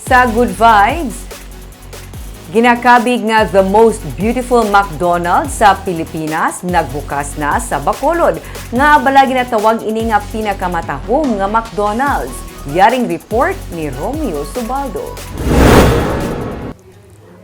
Sa Good Vibes, ginakabig nga the most beautiful McDonald sa Pilipinas nagbukas na sa Bacolod. Nga abala ginatawag ini nga pinakamatahum nga McDonald's. Yaring report ni Romeo Subaldo.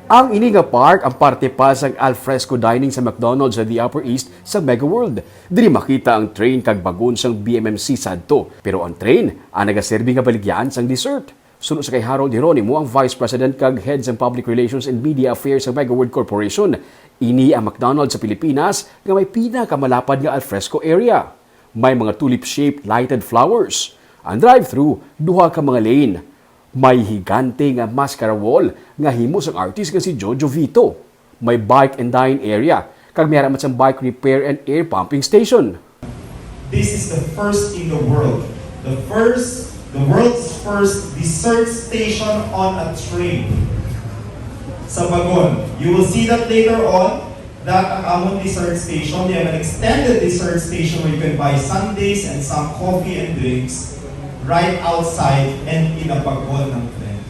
Ang ini nga park ang parte pa sa alfresco dining sa McDonald's sa the Upper East sa Mega World. Diri makita ang train kag bagon sang BMMC sadto. Pero ang train ang nagaserbi nga baligyan sang dessert. Sunod sa kay Harold Hieronimo, ang Vice President kag Head ng Public Relations and Media Affairs sa Mega World Corporation. Ini ang McDonald's sa Pilipinas nga may pinakamalapad nga alfresco area. May mga tulip-shaped lighted flowers. Ang drive-thru, duha ka mga lane. May higante nga mascara wall nga himo sang artist nga si Jojo Vito. May bike and dine area, kag mayroon man sang bike repair and air pumping station. This is the first in the world. The world's first dessert station on a train. Sa Bagon. You will see that later on, that ang among dessert station, they have an extended dessert station where you can buy sundaes and some coffee and drinks right outside and in a Bagon ng train.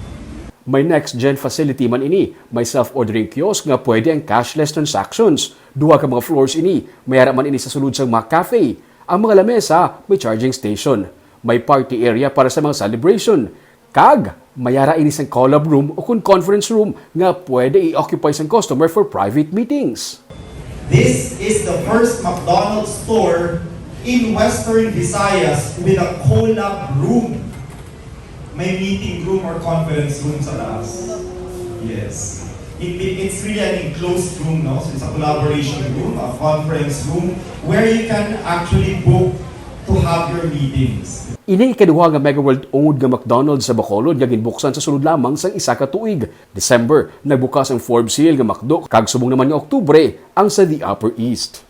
May next-gen facility man ini. May self-ordering kiosk nga pwede ang cashless transactions. Duha ka mga floors ini. Mayara man ini sa sulod sang mga cafe. Ang mga lamesa, may charging station. May party area para sa mga celebration. Kag, mayara ini sang collab room o kun conference room nga pwede i-occupy sang customer for private meetings. This is the first McDonald's store in Western Visayas with a collab room. May meeting room or conference room sa taas. Yes. It's really an enclosed room, no? So it's a collaboration room, a conference room, where you can actually book to have your meetings. Ini ikaduha nga Mega World owned nga McDonald's sa Bacolod nga ginbuksan sa sulod lamang sang isa ka tuig. December, nagbukas ang Forbes Seal nga Mcdo, kag subong naman nga Oktubre ang sa the Upper East.